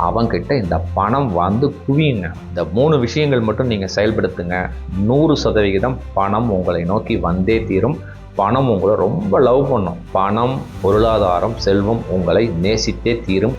அவங்கிட்ட இந்த பணம் வந்து குவியுங்க. இந்த 3 விஷயங்கள் மட்டும் நீங்கள் செயல்படுத்துங்க. 100% பணம் உங்களை நோக்கி வந்தே தீரும். பணம் உங்களை ரொம்ப லவ் பண்ணும். பணம், பொருளாதாரம், செல்வம் உங்களை நேசித்தே தீரும்.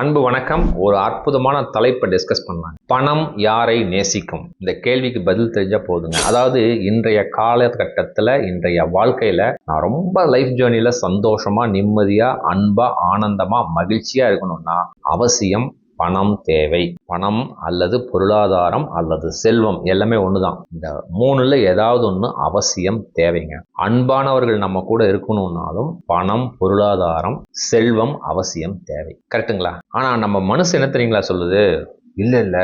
அன்பு வணக்கம். ஒரு அற்புதமான தலைப்பை டிஸ்கஸ் பண்ணலாம். பணம் யாரை நேசிக்கும்? இந்த கேள்விக்கு பதில் தெரிஞ்சா போதுங்க. அதாவது இன்றைய காலகட்டத்தில், இன்றைய வாழ்க்கையில் நான் ரொம்ப லைஃப் ஜேர்னியில் சந்தோஷமா, நிம்மதியா, அன்பா, ஆனந்தமா, மகிழ்ச்சியா இருக்கணும்னா அவசியம் பணம் தேவை. பணம் அல்லது பொருளாதாரம் அல்லது செல்வம் எல்லாமே ஒண்ணுதான். இந்த 3ல் ஏதாவது ஒன்று அவசியம் தேவைங்க. அன்பானவர்கள் நம்ம கூட இருக்கணும்னாலும் பணம், பொருளாதாரம், செல்வம் அவசியம் தேவை. கரெக்டுங்களா? ஆனா நம்ம மனசு என்ன தெரியுங்களா சொல்லுது? இல்ல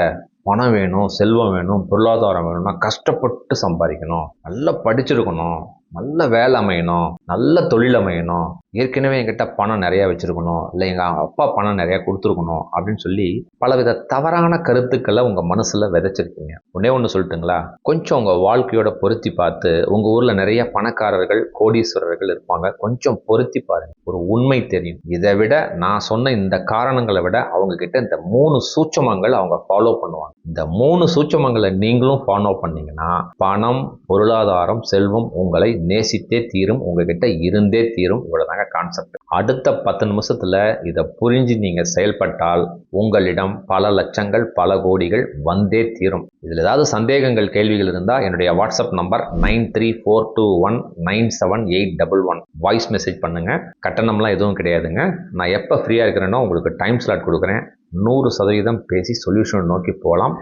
பணம் வேணும், செல்வம் வேணும், பொருளாதாரம் வேணும்னா கஷ்டப்பட்டு சம்பாதிக்கணும், நல்லா படிச்சிருக்கணும், நல்ல வேலை அமையணும், நல்ல தொழில் அமையணும், ஏற்கனவே என்கிட்ட பணம் நிறைய வச்சிருக்கணும், இல்லை எங்கள் அப்பா பணம் நிறைய கொடுத்துருக்கணும் அப்படின்னு சொல்லி பலவித தவறான கருத்துக்களை உங்கள் மனசில் விதைச்சிருக்கீங்க. ஒன்று சொல்லட்டுங்களா? கொஞ்சம் உங்கள் வாழ்க்கையோட பொருத்தி பார்த்து, உங்கள் ஊரில் நிறைய பணக்காரர்கள், கோடீஸ்வரர்கள் இருப்பாங்க, கொஞ்சம் பொருத்தி பாருங்க, ஒரு உண்மை தெரியும். இதை விட நான் சொன்ன இந்த காரணங்களை விட அவங்க கிட்ட இந்த 3 சூட்சமங்கள் அவங்க ஃபாலோ பண்ணுவாங்க. இந்த 3 சூட்சமங்களை நீங்களும் ஃபாலோ பண்ணீங்கன்னா பணம், பொருளாதாரம், செல்வம் உங்களை நேசித்தே தீரும், உங்ககிட்ட இருந்தே தீரும். இவ்வளவுதாங்க கான்செப்ட். அடுத்த 10 நிமிஷத்துல இதை புரிஞ்சு நீங்க செயல்பட்டால் உங்களிடம் பல லட்சங்கள், பல கோடிகள் வந்தே தீரும். இதுல ஏதாவது சந்தேகங்கள், கேள்விகள் இருந்தா என்னுடைய வாட்ஸ்அப் நம்பர் 9342197811 வாய்ஸ் மெசேஜ் பண்ணுங்க. கட்டணம்லாம் எதுவும் கிடையாதுங்க. நான் எப்ப ஃப்ரீயா இருக்கிறேனோ உங்களுக்கு டைம் ஸ்லாட் கொடுக்குறேன். 100% பேசி சொல்யூஷன் நோக்கி போகலாம்.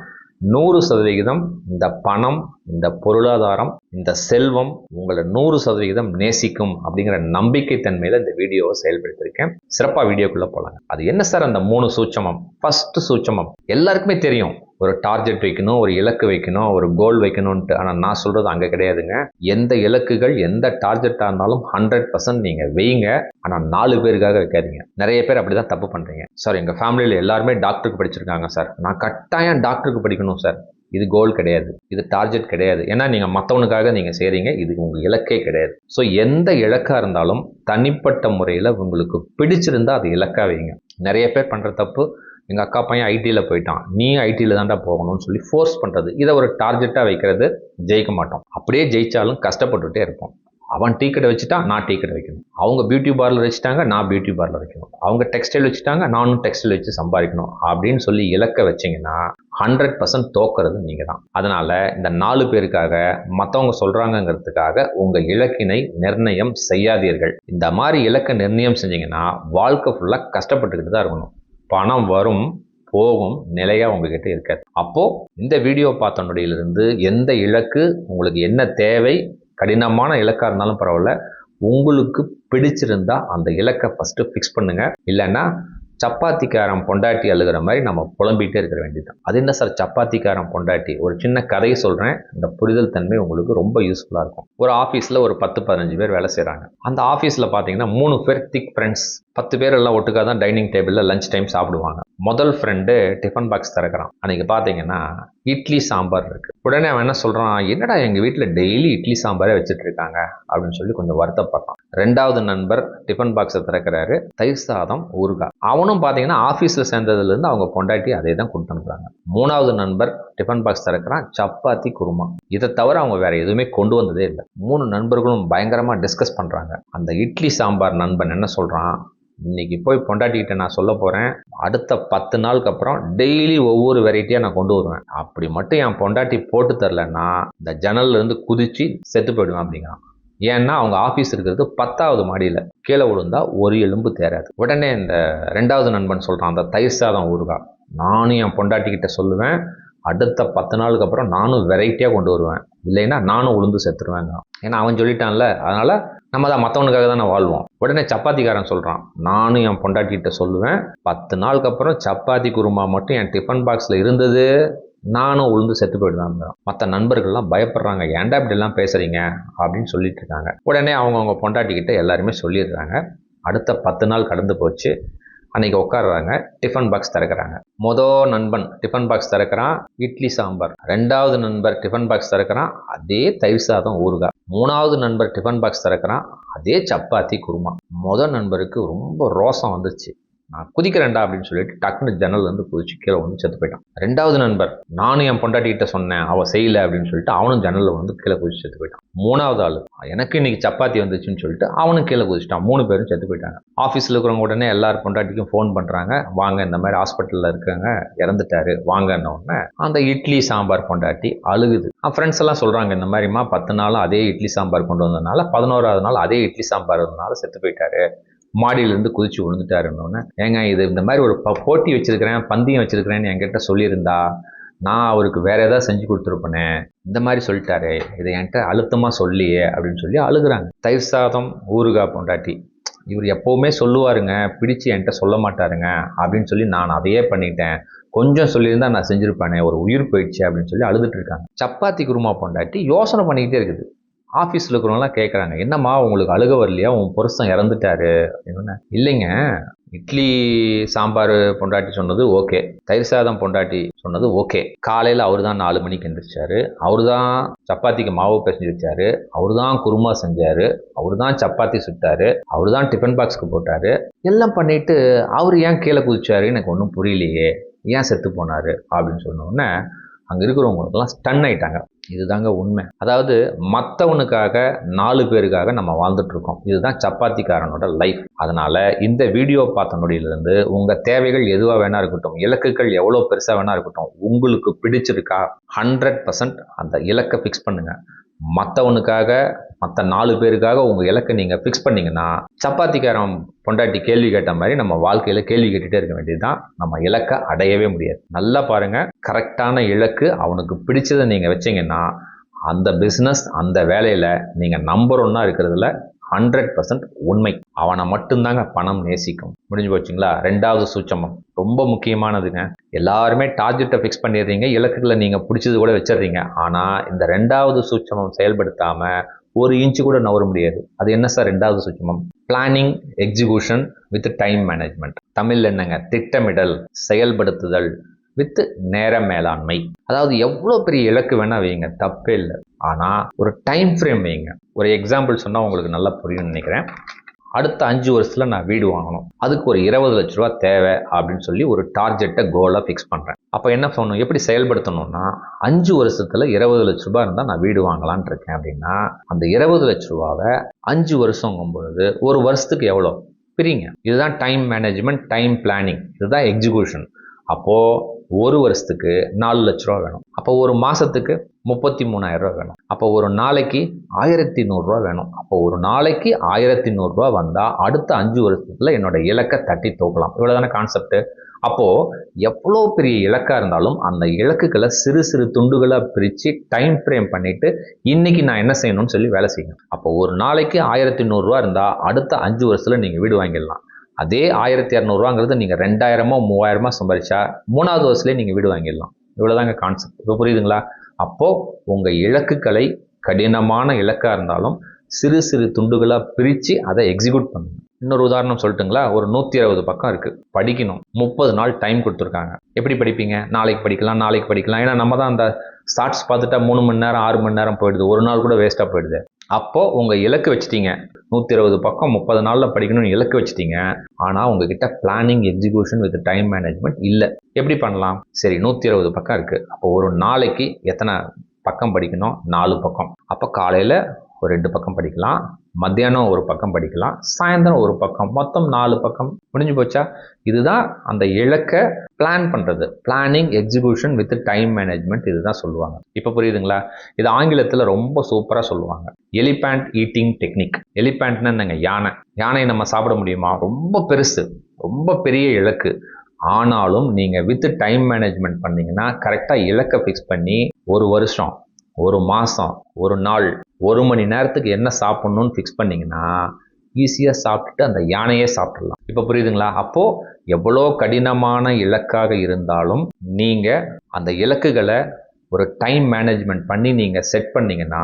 100% இந்த பணம், இந்த பொருளாதாரம், இந்த செல்வம் உங்களை 100% நேசிக்கும் அப்படிங்கிற நம்பிக்கை தன்மையில இந்த வீடியோவை செயல்படுத்திருக்கேன். சிறப்பா வீடியோக்குள்ள போலாங்க. அது என்ன சார் அந்த 3 சூட்சமம்? ஃபர்ஸ்ட் சூட்சமம் எல்லாருக்குமே தெரியும். ஒரு டார்கெட் வைக்கணும், ஒரு இலக்கு வைக்கணும், ஒரு கோல் வைக்கணும்ட்டு. ஆனால் நான் சொல்றது அங்கே கிடையாதுங்க. எந்த இலக்குகள், எந்த டார்கெட்டாக இருந்தாலும் 100% நீங்கள் வைங்க. ஆனால் 4 பேருக்காக வைக்காதீங்க. நிறைய பேர் அப்படிதான் தப்பு பண்ணுறீங்க. சார் எங்கள் ஃபேமிலியில் எல்லாருமே டாக்டருக்கு படிச்சிருக்காங்க சார், நான் கட்டாயம் டாக்டருக்கு படிக்கணும் சார். இது கோல் கிடையாது, இது டார்கெட் கிடையாது. ஏன்னா நீங்கள் மற்றவனுக்காக நீங்கள் செய்கிறீங்க, இது உங்கள் இலக்கே கிடையாது. ஸோ எந்த இலக்காக இருந்தாலும் தனிப்பட்ட முறையில் உங்களுக்கு பிடிச்சிருந்தா அது இலக்காக வைங்க. நிறைய பேர் பண்ணுற தப்பு, எங்கள் அக்கா பையன் ஐடியில் போயிட்டான், நீ ஐடியில் தான்டா போகணும்னு சொல்லி ஃபோர்ஸ் பண்ணுறது. இதை ஒரு டார்கெட்டாக வைக்கிறது ஜெயிக்க மாட்டோம். அப்படியே ஜெயிச்சாலும் கஷ்டப்பட்டுகிட்டே இருப்போம். அவன் டீ கடை வச்சுட்டான், நான் டீ கடை வைக்கணும். அவங்க பியூட்டி பார்லர் வச்சுட்டாங்க, நான் பியூட்டி பார்லர் வைக்கணும். அவங்க டெக்ஸ்டைல் வச்சுட்டாங்க, நானும் டெக்ஸ்டைல் வச்சு சம்பாதிக்கணும் அப்படின்னு சொல்லி இலக்க வச்சிங்கன்னா 100% தோக்கிறது நீங்கள் தான். அதனால இந்த 4 பேருக்காக, மற்றவங்க சொல்கிறாங்கங்கிறதுக்காக உங்கள் இலக்கினை நிர்ணயம் செய்யாதீர்கள். இந்த மாதிரி இலக்க நிர்ணயம் செஞ்சீங்கன்னா வாழ்க்கை ஃபுல்லாக கஷ்டப்பட்டுக்கிட்டு தான் இருக்கணும். பணம் வரும் போகும், நிலையா உங்ககிட்ட இருக்காது. அப்போ இந்த வீடியோ பார்த்த நொடியிலிருந்து எந்த இலக்கு உங்களுக்கு என்ன தேவை, கடினமான இலக்கா இருந்தாலும் பரவாயில்ல, உங்களுக்கு பிடிச்சிருந்தா அந்த இலக்கை ஃபர்ஸ்ட் ஃபிக்ஸ் பண்ணுங்க. இல்லைன்னா சப்பாத்திக்காரன் பொண்டாட்டி அழுகிற மாதிரி நம்ம புலம்பிகிட்டே இருக்கிற வேண்டியதுதான். அது என்ன சார் சப்பாத்திக்காரன் பொண்டாட்டி? ஒரு சின்ன கதையை சொல்கிறேன், இந்த புரிதல் தன்மை உங்களுக்கு ரொம்ப யூஸ்ஃபுல்லாக இருக்கும். ஒரு ஆஃபீஸில் ஒரு 10-15 பேர் வேலை செய்கிறாங்க. அந்த ஆஃபீஸில் பார்த்தீங்கன்னா 3 பேர் திக் ஃப்ரெண்ட்ஸ். 10 பேர் எல்லாம் ஒட்டுக்காக தான் டைனிங் டேபிளில் லஞ்ச் டைம் சாப்பிடுவாங்க. முதல் ஃப்ரெண்டு டிஃபன் பாக்ஸ் திறக்கிறான். அன்றைக்கி பார்த்தீங்கன்னா இட்லி சாம்பார் இருக்குது. உடனே அவன் என்ன சொல்கிறான், என்னடா எங்கள் வீட்டில் டெய்லி இட்லி சாம்பாரே வச்சுட்டு இருக்காங்க அப்படின்னு சொல்லி கொஞ்சம் வருத்தப்படுறான். 2வது நண்பர் டிஃபன் பாக்ஸை திறக்கிறாரு, தயிர் சாதம், ஊறுகாய். அவனும் பார்த்தீங்கன்னா ஆஃபீஸில் சேர்ந்ததுலேருந்து அவங்க பொண்டாட்டி அதே தான் கொடுத்து அனுப்புறாங்க. 3வது நண்பர் டிஃபன் பாக்ஸ் திறக்கிறான், சப்பாத்தி, குருமா. இதை தவிர அவங்க வேற எதுவுமே கொண்டு வந்ததே இல்லை. 3 நண்பர்களும் பயங்கரமாக டிஸ்கஸ் பண்ணுறாங்க. அந்த இட்லி சாம்பார் நண்பன் என்ன சொல்கிறான், இன்னைக்கு போய் பொண்டாட்டிக்கிட்ட நான் சொல்ல போகிறேன், அடுத்த 10 நாளுக்கு அப்புறம் டெய்லி ஒவ்வொரு வெரைட்டியாக நான் கொண்டு வருவேன். அப்படி மட்டும் என் பொண்டாட்டி போட்டு தரலன்னா இந்த ஜன்னல்ல இருந்து குதிச்சு செத்து போயிடுவேன் அப்படிங்கிறான். ஏன்னா அவங்க ஆஃபீஸ் இருக்கிறது 10வது மாடியில், கீழே விழுந்தா ஒரு எலும்பு தேராது. உடனே இந்த 2வது நண்பன் சொல்கிறான், அந்த தயிர் சாதம், ஊறுகாய் நானும் என் பொண்டாட்டிக்கிட்ட சொல்லுவேன், அடுத்த 10 நாளுக்கு அப்புறம் நானும் வெரைட்டியாக கொண்டு வருவேன், இல்லைன்னா நானும் உளுந்து செத்துருவேங்க. ஏன்னா அவன் சொல்லிட்டான்ல, அதனால நம்ம தான் மற்றவனுக்காக தானே வாழ்வோம். உடனே சப்பாத்திக்காரன் சொல்கிறான், நானும் என் பொண்டாட்டிகிட்ட சொல்லுவேன், 10 நாளுக்கு அப்புறம் சப்பாத்தி, குருமா மட்டும் என் டிஃபன் பாக்ஸில் இருந்தது, நானும் உளுந்து செத்து போயிடுவேன். மற்ற நண்பர்கள்லாம் பயப்படுறாங்க, ஏன்டா இப்படிலாம் பேசுகிறீங்க அப்படின்னு சொல்லிட்டு இருக்காங்க. உடனே அவங்கவுங்க பொண்டாட்டிக்கிட்ட எல்லாருமே சொல்லிடுறாங்க. அடுத்த 10 நாள் கடந்து போச்சு. அன்றைக்கி உட்காடுறாங்க, டிஃபன் பாக்ஸ் திறக்கிறாங்க. மொதல் நண்பன் டிஃபன் பாக்ஸ் திறக்கிறான், இட்லி சாம்பார். 2வது நண்பர் டிஃபன் பாக்ஸ் திறக்கிறான், அதே தயிர் சாதம், ஊறுகாய். மூணாவது நண்பர் டிஃபன் பாக்ஸ் திறக்கிறான், அதே சப்பாத்தி குருமா. முதல் நண்பருக்கு ரொம்ப ரோசம் வந்துச்சு. நான் குதிக்கிறேன்டா அப்படின்னு சொல்லிட்டு டக்குன்னு ஜன்னல் வந்து குதிச்சு கீழே வந்து செத்து போயிட்டான். ரெண்டாவது நண்பர், நானும் என் பொண்டாட்டிகிட்ட சொன்னேன், அவள் செய்யலை அப்படின்னு சொல்லிட்டு அவனும் ஜன்னலில் வந்து கீழே குதிச்சு செத்து போயிட்டான். மூணாவது ஆள், எனக்கு இன்னைக்கு சப்பாத்தி வந்துச்சுன்னு சொல்லிட்டு அவனும் கீழே குதிச்சிட்டான். 3 பேரும் செத்து போயிட்டாங்க. ஆஃபீஸில் இருக்கிறவங்க உடனே எல்லாரும் பொண்டாட்டிக்கும் ஃபோன் பண்ணுறாங்க, வாங்க இந்த மாதிரி ஹாஸ்பிட்டலில் இருக்காங்க, இறந்துட்டாரு வாங்கன்ன உடனே அந்த இட்லி சாம்பார் பொண்டாட்டி அழுகுது. ஃப்ரெண்ட்ஸ் எல்லாம் சொல்கிறாங்க, இந்த மாதிரிமா 10 நாளும் அதே இட்லி சாம்பார் கொண்டு வந்ததுனால 11வது நாள் அதே இட்லி சாம்பார் இருந்ததுனால செத்து போயிட்டாரு, மாடியிலேருந்து குதிச்சு விழுந்துட்டாருன்னொன்னே, ஏங்க இது இந்த மாதிரி ஒரு போட்டி வச்சிருக்கிறேன், பந்தயம் வச்சிருக்கிறேன்னு என்கிட்ட சொல்லியிருந்தா நான் அவருக்கு வேற ஏதாவது செஞ்சு கொடுத்துருப்பேனே, இந்த மாதிரி சொல்லிட்டாரு, இதை என்கிட்ட அழுத்தமாக சொல்லியே அப்படின்னு சொல்லி அழுகுறாங்க. தயிர் சாதம் ஊறுகாய் பொண்டாட்டி, இவர் எப்போவுமே சொல்லுவாருங்க, பிடிச்சு என்கிட்ட சொல்ல மாட்டாருங்க அப்படின்னு சொல்லி நான் அதையே பண்ணிட்டேன், கொஞ்சம் சொல்லியிருந்தா நான் செஞ்சுருப்பேனே, ஒரு உயிர் போயிடுச்சு அப்படின்னு சொல்லி அழுதுட்டு இருக்காங்க. சப்பாத்தி குருமா பொண்டாட்டி யோசனை பண்ணிக்கிட்டே இருக்குது. ஆஃபீஸில் இருக்கிறவங்களாம் கேட்குறாங்க, என்னம்மா உங்களுக்கு அழுக வரலையா, உன் புருஷன் இறந்துட்டாரு அப்படின்னு. இல்லைங்க, இட்லி சாம்பார் பொண்டாட்டி சொன்னது ஓகே, தயிர் சாதம் பொண்டாட்டி சொன்னது ஓகே, காலையில் அவர் தான் 4 மணிக்கு எந்திரிச்சாரு, அவர் தான் சப்பாத்திக்கு மாவு பிசைஞ்சு வச்சாரு, அவர் தான் குருமா செஞ்சாரு, அவர் தான் சப்பாத்தி சுட்டாரு, அவர் தான் டிஃபன் பாக்ஸ்க்கு போட்டாரு, எல்லாம் பண்ணிட்டு அவர் ஏன் கீழே குதிச்சாரு எனக்கு ஒன்றும் புரியலையே, ஏன் செத்து போனாரு அப்படின்னு சொன்னோடனே அங்கே இருக்கிறவங்களுக்கெல்லாம் ஸ்டன் ஆயிட்டாங்க. இதுதாங்க உண்மை. அதாவது மற்றவனுக்காக 4 பேருக்காக நம்ம வாழ்ந்துட்டு இருக்கோம். இதுதான் சப்பாத்திக்காரனோட லைஃப். அதனால இந்த வீடியோ பார்த்த நொடியிலிருந்து உங்கள் தேவைகள் எதுவாக வேணா இருக்கட்டும், இலக்குகள் எவ்வளோ பெருசாக வேணா இருக்கட்டும், உங்களுக்கு பிடிச்சிருக்கா 100% அந்த இலக்கை ஃபிக்ஸ் பண்ணுங்க. மற்றவனுக்காக மற்ற 4 பேருக்காக உங்கள் இலக்கை நீங்கள் ஃபிக்ஸ் பண்ணிங்கன்னா, சப்பாத்திக்காரன் பொண்டாட்டி கேள்வி கேட்ட மாதிரி நம்ம வாழ்க்கையில் கேள்வி கேட்டுகிட்டே இருக்க வேண்டியதுதான், நம்ம இலக்கை அடையவே முடியாது. நல்லா பாருங்கள், கரெக்டான இலக்கு அவனுக்கு பிடிச்சதை நீங்கள் வச்சிங்கன்னா அந்த பிஸ்னஸ் அந்த வேலையில் நீங்கள் நம்பர் 1 இருக்கிறதுல 100% உண்மை. அவனை மட்டும்தாங்க பணம் நேசிக்கும். முடிஞ்சு போச்சுங்களா? 2வது சூட்சமம் ரொம்ப முக்கியமானதுங்க. எல்லாருமே டார்கெட்டை ஃபிக்ஸ் பண்ணிடுறீங்க, இலக்குகளை நீங்கள் பிடிச்சது கூட வச்சிடுறீங்க. ஆனால் இந்த 2வது சூட்சமம் செயல்படுத்தாமல் 1 இன்ச்சு கூட நவர முடியாது. அது என்ன சார் 2வது சூட்சமம்? Planning execution with time management. Tamil என்னங்க? திட்டமிடல், செயல்படுத்துதல் வித் நேர மேலாண்மை. அதாவது எவ்வளோ பெரிய இலக்கு வேணா வைங்க, தப்பே இல்லை. ஆனால் ஒரு டைம் ஃப்ரேம் வைங்க. ஒரு எக்ஸாம்பிள் சொன்னால் உங்களுக்கு நல்லா புரியும்னு நினைக்கிறேன். அடுத்த 5 வருஷத்தில் நான் வீடு வாங்கணும், அதுக்கு ஒரு 20 லட்ச ரூபா தேவை அப்படின்னு சொல்லி ஒரு டார்கெட்டை கோலாக ஃபிக்ஸ் பண்ணுறேன். அப்போ என்ன பண்ணணும், எப்படி செயல்படுத்தணும்னா, 5 வருஷத்தில் 20 லட்ச ரூபா இருந்தால் நான் வீடு வாங்கலான் இருக்கேன் அப்படின்னா, அந்த 20 லட்ச ரூபாவை 5 வருஷங்கும் பொழுது ஒரு வருஷத்துக்கு எவ்வளோ பிரிங்க. இதுதான் டைம் மேனேஜ்மெண்ட், டைம் பிளானிங், இதுதான் எக்ஸிகியூஷன். அப்போது ஒரு வருஷத்துக்கு 4 லட்ச ரூபா வேணும். அப்போ ஒரு மாதத்துக்கு 33,000 ரூபா வேணும். அப்போ ஒரு நாளைக்கு 1,100 ரூபா வேணும். அப்போ ஒரு நாளைக்கு 1,100 ரூபா வந்தால் அடுத்த 5 வருஷத்துல என்னோட இலக்கை தட்டி தூக்கலாம். இவ்வளோதான கான்செப்ட். அப்போது எவ்வளோ பெரிய இலக்காக இருந்தாலும் அந்த இலக்குகளை சிறு சிறு துண்டுகளாக பிரித்து டைம் ஃப்ரேம் பண்ணிவிட்டு இன்றைக்கி நான் என்ன செய்யணும்னு சொல்லி வேலை செய்யணும். அப்போ ஒரு நாளைக்கு 1,100 ரூபா இருந்தால் அடுத்த 5 வருஷத்தில் நீங்கள் வீடு வாங்கிடலாம். அதே 1,200 ரூபாங்கிறது நீங்கள் 2,000மோ 3,000மோ சம்பாதிச்சா 3வது வருஷத்துலேயே நீங்கள் வீடு வாங்கிடலாம். இவ்வளோதாங்க கான்செப்ட். இப்போ புரியுதுங்களா? அப்போது உங்கள் இலக்குகளை கடினமான இலக்காக இருந்தாலும் சிறு சிறு துண்டுகளாக பிரித்து அதை எக்ஸிக்யூட் பண்ணுங்க. இன்னொரு உதாரணம் சொல்லட்டுங்களா? ஒரு 160 பக்கம் இருக்குது, படிக்கணும். 30 நாள் டைம் கொடுத்துருக்காங்க. எப்படி படிப்பீங்க? நாளைக்கு படிக்கலாம், நாளைக்கு படிக்கலாம். ஏன்னா நம்ம தான் அந்த ஷார்ட்ஸ் பார்த்துட்டா 3 மணி நேரம் 6 மணி நேரம் போயிடுது, ஒரு நாள் கூட வேஸ்ட்டாக போயிடுது. அப்போது உங்கள் இலக்கு வச்சுட்டீங்க, 120 பக்கம் 30 நாளில் படிக்கணும்னு இலக்கு வச்சுட்டீங்க. ஆனால் உங்ககிட்ட planning execution with time management இல்லை. எப்படி பண்ணலாம்? சரி, 120 பக்கம் இருக்குது. அப்போ ஒரு நாளைக்கு எத்தனை பக்கம் படிக்கணும்? 4 பக்கம். அப்போ காலையில் ஒரு 2 பக்கம் படிக்கலாம், மத்தியானம் ஒரு பக்கம் படிக்கலாம், சாயந்தரம் ஒரு பக்கம், மொத்தம் 4 பக்கம். முடிஞ்சு போச்சா? இதுதான் அந்த இலக்கை பிளான் பண்ணுறது. Planning execution with time management, இதுதான் சொல்லுவாங்க. இப்போ புரியுதுங்களா? இது ஆங்கிலத்தில் ரொம்ப சூப்பராக சொல்லுவாங்க, எலிஃபேண்ட் ஈட்டிங் டெக்னிக். எலிஃபேண்ட்னா என்னங்க? யானை. யானையை நம்ம சாப்பிட முடியுமா? ரொம்ப பெருசு, ரொம்ப பெரிய இலக்கு. ஆனாலும் நீங்கள் வித் டைம் மேனேஜ்மெண்ட் பண்ணிங்கன்னா, கரெக்டாக இலக்கை ஃபிக்ஸ் பண்ணி ஒரு வருஷம், ஒரு மாதம், ஒரு நாள், 1 மணி நேரத்துக்கு என்ன சாப்பிட்ணுன்னு ஃபிக்ஸ் பண்ணிங்கன்னா ஈஸியாக சாப்பிட்டுட்டு அந்த யானையே சாப்பிட்றலாம். இப்போ புரியுதுங்களா? அப்போது எவ்வளோ கடினமான இலக்காக இருந்தாலும் நீங்கள் அந்த இலக்குகளை ஒரு டைம் மேனேஜ்மெண்ட் பண்ணி நீங்கள் செட் பண்ணிங்கன்னா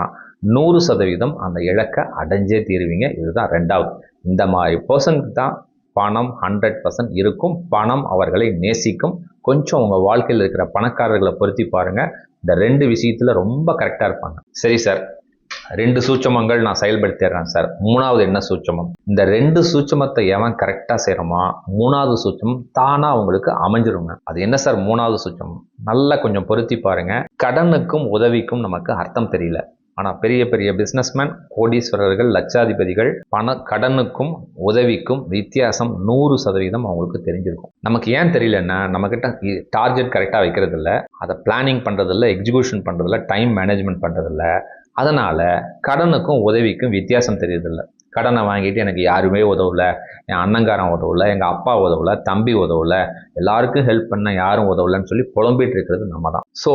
100% அந்த இலக்கை அடைஞ்சே தீருவீங்க. இதுதான் 2வது. இந்த மாதிரி பர்சனுக்கு தான் பணம் 100% இருக்கும். பணம் அவர்களை நேசிக்கும். கொஞ்சம் உங்கள் வாழ்க்கையில் இருக்கிற பணக்காரர்களை பொருத்தி பாருங்கள், இந்த 2 விஷயத்தில் ரொம்ப கரெக்டாக இருப்பாங்க. சரி சார், 2 சூட்சமங்கள் நான் செயல்படுத்திடுறேன் சார். 3வது என்ன சூட்சமம்? இந்த 2 சூட்சமத்தை எவன் கரெக்டாக செய்கிறோமோ 3வது சூட்சமம் தானாக உங்களுக்கு அமைஞ்சிருங்க. அது என்ன சார் 3வது சூட்சமம்? நல்லா கொஞ்சம் பொருத்தி பாருங்க. கடனுக்கும் உதவிக்கும் நமக்கு அர்த்தம் தெரியல. ஆனால் பெரிய பெரிய பிஸ்னஸ்மேன், கோடீஸ்வரர்கள், லட்சாதிபதிகள் கடனுக்கும் உதவிக்கும் வித்தியாசம் 100% அவங்களுக்கு தெரிஞ்சிருக்கும். நமக்கு ஏன் தெரியலன்னா நம்மக்கிட்ட டார்கெட் கரெக்டாக வைக்கிறது இல்லை, அதை பிளானிங் பண்ணுறதில்ல, எக்ஸிக்யூஷன் பண்ணுறதில்ல, டைம் மேனேஜ்மெண்ட் பண்ணுறதில்ல. அதனால் கடனுக்கும் உதவிக்கும் வித்தியாசம் தெரியறதில்ல. கடனை வாங்கிட்டு எனக்கு யாருமே உதவலை, என் அண்ணங்காரன் உதவலை, எங்கள் அப்பா உதவலை, தம்பி உதவலை, எல்லாருக்கும் ஹெல்ப் பண்ண யாரும் உதவலைன்னு சொல்லி புலம்பிட்டு இருக்கிறது நம்ம தான். ஸோ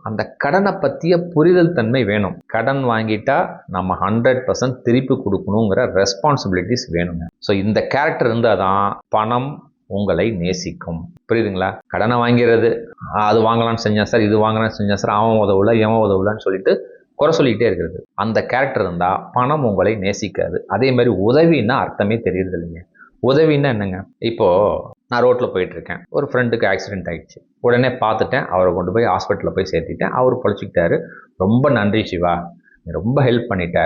அந்த கடனை பற்றிய புரிதல் தன்மை வேணும். கடன் வாங்கிட்டா நம்ம 100% திருப்பி கொடுக்கணுங்கிற ரெஸ்பான்சிபிலிட்டிஸ் வேணுங்க. ஸோ இந்த கேரக்டர் இருந்தால் தான் பணம் உங்களை நேசிக்கும். புரியுதுங்களா? கடனை வாங்கிறது, அது வாங்கலாம்னு செஞ்சேன் சார், இது வாங்கலாம்னு செஞ்சேன் சார், அவன் உதவலை, எவன் உதவலைன்னு சொல்லிட்டு குறை சொல்லிக்கிட்டே இருக்கிறது. அந்த கேரக்டர் இருந்தால் பணம் உங்களை நேசிக்காது. அதே மாதிரி உதவின்னா அர்த்தமே தெரியுது இல்லைங்க. உதவின்னா என்னங்க? இப்போது நான் ரோட்டில் போயிட்டுருக்கேன், ஒரு ஃப்ரெண்டுக்கு ஆக்சிடென்ட் ஆகிடுச்சு. உடனே பார்த்துட்டேன், அவரை கொண்டு போய் ஹாஸ்பிட்டலில் போய் சேர்த்திட்டேன். அவர் பொழைச்சிக்கிட்டாரு. ரொம்ப நன்றி சிவா, நீ ரொம்ப ஹெல்ப் பண்ணிட்ட.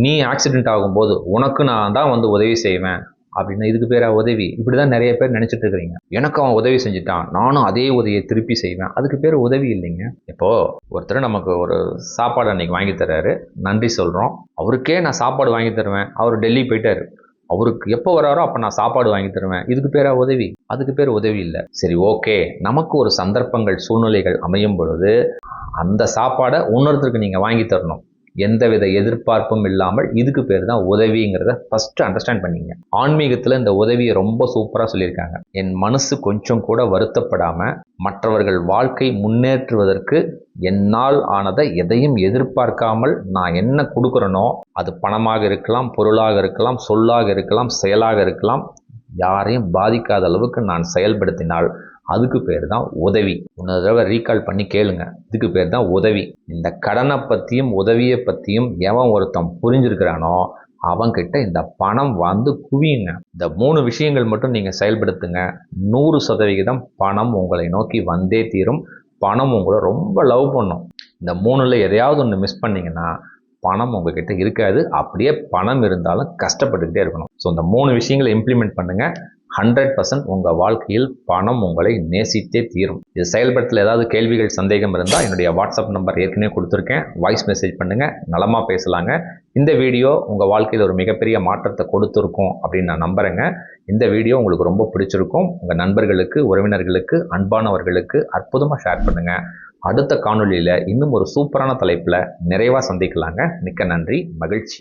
நீ ஆக்சிடென்ட் ஆகும்போது உனக்கு நான் தான் வந்து உதவி செய்வேன் அப்படின்னு, இதுக்கு பேரா உதவி? இப்படி தான் நிறைய பேர் நினச்சிட்டு இருக்கிறீங்க. எனக்கு அவன் உதவி செஞ்சுட்டான், நானும் அதே உதவியை திருப்பி செய்வேன், அதுக்கு பேர் உதவி இல்லைங்க. இப்போது ஒருத்தர் நமக்கு ஒரு சாப்பாடு அன்றைக்கி வாங்கி தர்றாரு, நன்றி சொல்கிறோம். அவருக்கே நான் சாப்பாடு வாங்கி தருவேன், அவர் டெல்லி போயிட்டார், அவருக்கு எப்போ வராரோ அப்போ நான் சாப்பாடு வாங்கி தருவேன், இதுக்கு பேரா உதவி? அதுக்கு பேர் உதவி இல்லை. சரி, ஓகே, நமக்கு ஒரு சந்தர்ப்பங்கள், சூழ்நிலைகள் அமையும் பொழுது அந்த சாப்பாடை இன்னொருத்தருக்கு நீங்கள் வாங்கி தரணும், எந்தவித எதிர்பார்ப்பும் இல்லாமல். இதுக்கு பேர் தான் உதவிங்கிறத ஃபஸ்ட்டு அண்டர்ஸ்டாண்ட் பண்ணிங்க. ஆன்மீகத்தில் இந்த உதவியை ரொம்ப சூப்பராக சொல்லியிருக்காங்க. என் மனசு கொஞ்சம் கூட வருத்தப்படாமல் மற்றவர்கள் வாழ்க்கை முன்னேற்றுவதற்கு என்னால் ஆனதை எதையும் எதிர்பார்க்காமல் நான் என்ன கொடுக்குறேனோ, அது பணமாக இருக்கலாம், பொருளாக இருக்கலாம், சொல்லாக இருக்கலாம், செயலாக இருக்கலாம், யாரையும் பாதிக்காத அளவுக்கு நான் செயல்படுத்தினால் அதுக்கு பேர் தான் உதவி. இன்னொரு தடவை ரீகால் பண்ணி கேளுங்க, இதுக்கு பேர் தான் உதவி. இந்த கடனை பற்றியும் உதவியை பற்றியும் எவன் ஒருத்தன் புரிஞ்சிருக்கிறானோ அவன்கிட்ட இந்த பணம் வந்து குவியுங்க. இந்த 3 விஷயங்கள் மட்டும் நீங்கள் செயல்படுத்துங்க, 100% பணம் உங்களை நோக்கி வந்தே தீரும். பணம் உங்களை ரொம்ப லவ் பண்ணும். இந்த 3ல் எதையாவது ஒன்று மிஸ் பண்ணிங்கன்னா பணம் உங்ககிட்ட இருக்காது. அப்படியே பணம் இருந்தாலும் கஷ்டப்பட்டுக்கிட்டே இருக்கணும். ஸோ இந்த 3 விஷயங்களை இம்ப்ளிமெண்ட் பண்ணுங்கள். 100% உங்கள் வாழ்க்கையில் பணம் உங்களை நேசித்தே தீரும். இது செயல்படுத்தல ஏதாவது கேள்விகள், சந்தேகம் இருந்தால் என்னுடைய வாட்ஸ்அப் நம்பர் ஏற்கனவே கொடுத்துருக்கேன், வாய்ஸ் மெசேஜ் பண்ணுங்கள், நலமாக பேசலாங்க. இந்த வீடியோ உங்கள் வாழ்க்கையில் ஒரு மிகப்பெரிய மாற்றத்தை கொடுத்துருக்கும் அப்படின்னு நான் நம்புகிறேங்க. இந்த வீடியோ உங்களுக்கு ரொம்ப பிடிச்சிருக்கும். உங்கள் நண்பர்களுக்கு, உறவினர்களுக்கு, அன்பானவர்களுக்கு அற்புதமாக ஷேர் பண்ணுங்கள். அடுத்த காணொலியில் இன்னும் ஒரு சூப்பரான தலைப்பில் நிறைவாக சந்திக்கலாங்க. மிக்க நன்றி, மகிழ்ச்சி.